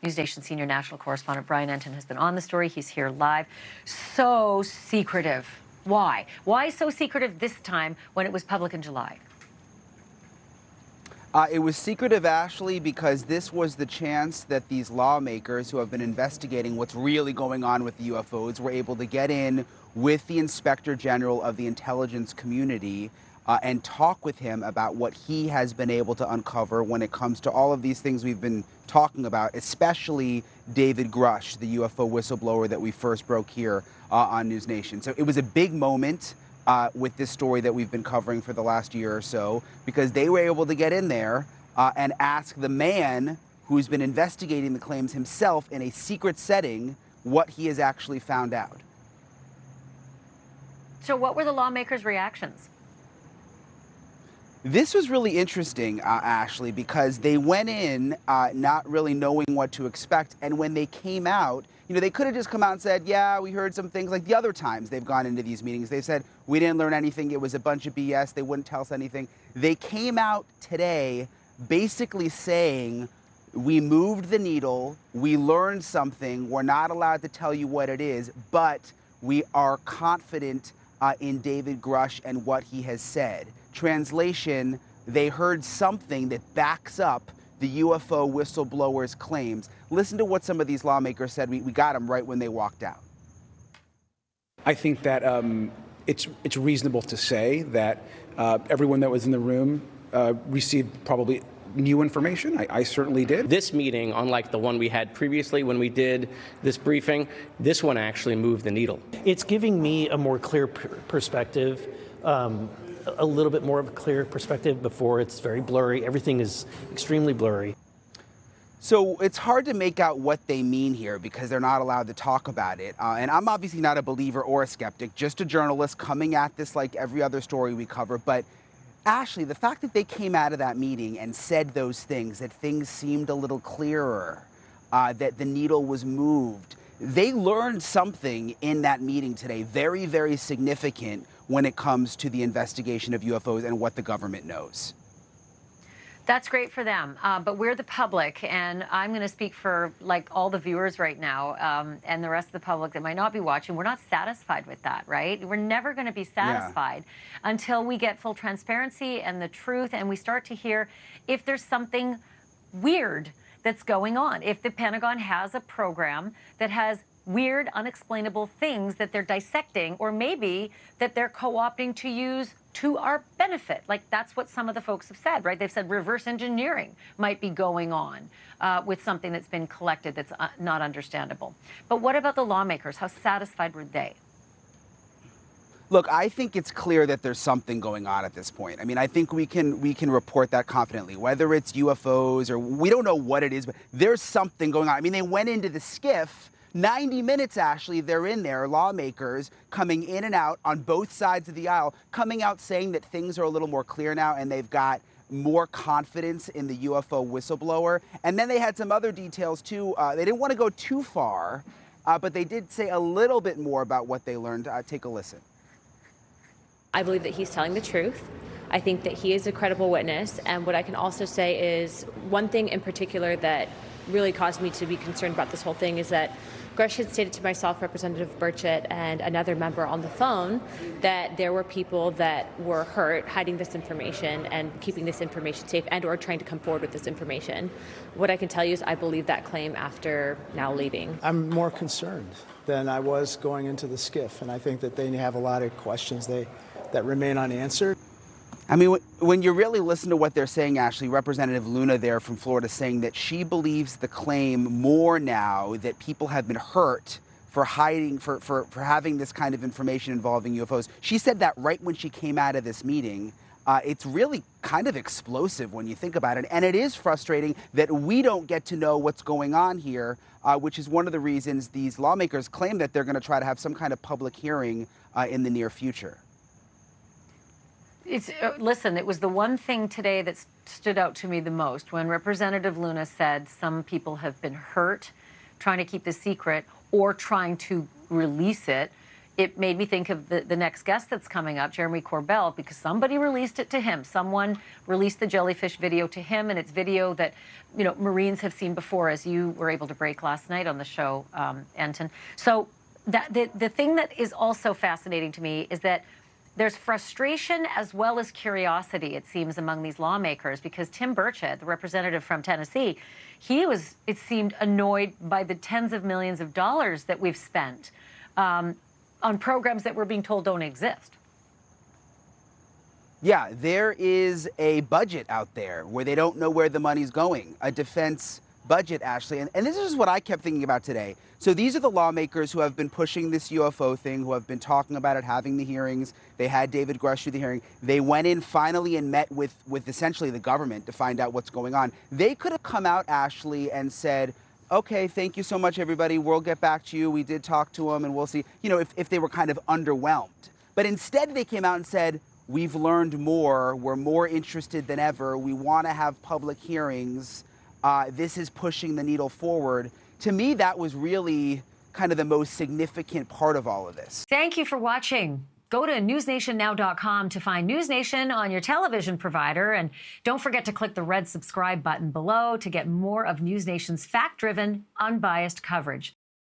NewsNation senior national correspondent Brian Entin has been on the story. He's here live. So secretive. Why? Why so secretive this time when it was public in July? It was secretive, Ashleigh, because this was the chance that these lawmakers who have been investigating what's really going on with the UFOs were able to get in with the Inspector General of the intelligence community and talk with him about what he has been able to uncover when it comes to all of these things we've been talking about, especially David Grusch, the UFO whistleblower that we first broke here on NewsNation. So it was a big moment with this story that we've been covering for the last year or so, because they were able to get in there and ask the man who's been investigating the claims himself in a secret setting what he has actually found out. So what were the lawmakers' reactions? This was really interesting, Ashleigh, because they went in not really knowing what to expect. And when they came out, you know, they could have just come out and said, yeah, we heard some things. Like the other times they've gone into these meetings, they've said, we didn't learn anything. It was a bunch of BS. They wouldn't tell us anything. They came out today basically saying, we moved the needle. We learned something. We're not allowed to tell you what it is, but we are confident in David Grusch and what he has said. Translation, they heard something that backs up the UFO whistleblower's claims. Listen to what some of these lawmakers said. We got them right when they walked out. I think that it's reasonable to say that everyone that was in the room received probably new information. I certainly did. This meeting, unlike the one we had previously when we did this briefing, this one actually moved the needle. It's giving me a more clear perspective, a little bit more of a clear perspective. Before, it's very blurry. Everything is extremely blurry. So it's hard to make out what they mean here because they're not allowed to talk about it. And I'm obviously not a believer or a skeptic, just a journalist coming at this like every other story we cover. But Ashleigh, the fact that they came out of that meeting and said those things, that things seemed a little clearer, that the needle was moved, they learned something in that meeting today, very, very significant when it comes to the investigation of UFOs and what the government knows. That's great for them, but we're the public, and I'm going to speak for like all the viewers right now and the rest of the public that might not be watching. We're not satisfied with that, right? We're never going to be satisfied until we get full transparency and the truth, and we start to hear if there's something weird that's going on. If the Pentagon has a program that has weird, unexplainable things that they're dissecting, or maybe that they're co-opting to use to our benefit. Like that's what some of the folks have said, right? They've said reverse engineering might be going on with something that's been collected that's not understandable. But what about the lawmakers? How satisfied were they? Look, I think it's clear that there's something going on at this point. I mean, I think we can report that confidently, whether it's UFOs or we don't know what it is, but there's something going on. I mean, they went into the skiff 90 minutes, Ashleigh, they're in there, lawmakers coming in and out on both sides of the aisle, coming out saying that things are a little more clear now and they've got more confidence in the UFO whistleblower. And then they had some other details too. They didn't want to go too far, but they did say a little bit more about what they learned. Take a listen. I believe that he's telling the truth. I think that he is a credible witness. And what I can also say is one thing in particular that really caused me to be concerned about this whole thing is that Grusch had stated to myself, Representative Burchett, and another member on the phone that there were people that were hurt hiding this information and keeping this information safe and or trying to come forward with this information. What I can tell you is I believe that claim after now leaving. I'm more concerned than I was going into the skiff, and I think that they have a lot of questions that remain unanswered. I mean, when you really listen to what they're saying, Ashleigh, Representative Luna there from Florida saying that she believes the claim more now that people have been hurt for hiding, for having this kind of information involving UFOs. She said that right when she came out of this meeting. It's really kind of explosive when you think about it. And it is frustrating that we don't get to know what's going on here, which is one of the reasons these lawmakers claim that they're going to try to have some kind of public hearing in the near future. Listen, it was the one thing today that stood out to me the most when Representative Luna said some people have been hurt trying to keep the secret or trying to release it. it made me think of the next guest that's coming up, Jeremy Corbell, because somebody released it to him. Someone released the jellyfish video to him, and it's video that, you know, Marines have seen before, as you were able to break last night on the show, Entin. So the thing that is also fascinating to me is that there's frustration as well as curiosity, it seems, among these lawmakers, because Tim Burchett, the representative from Tennessee, he was, it seemed, annoyed by the tens of millions of dollars that we've spent on programs that we're being told don't exist. Yeah, there is a budget out there where they don't know where the money's going, a defense budget, Ashleigh. And this is what I kept thinking about today. So these are the lawmakers who have been pushing this UFO thing, who have been talking about it, having the hearings. They had David Grusch do the hearing. They went in finally and met with essentially the government to find out what's going on. They could have come out, Ashleigh, and said, okay, thank you so much, everybody. We'll get back to you. We did talk to them, and we'll see, you know, if they were kind of underwhelmed. But instead, they came out and said, we've learned more. We're more interested than ever. We want to have public hearings. This is pushing the needle forward. To me, that was really kind of the most significant part of all of this. Thank you for watching. Go to newsnationnow.com to find NewsNation on your television provider. And don't forget to click the red subscribe button below to get more of NewsNation's fact-driven, unbiased coverage.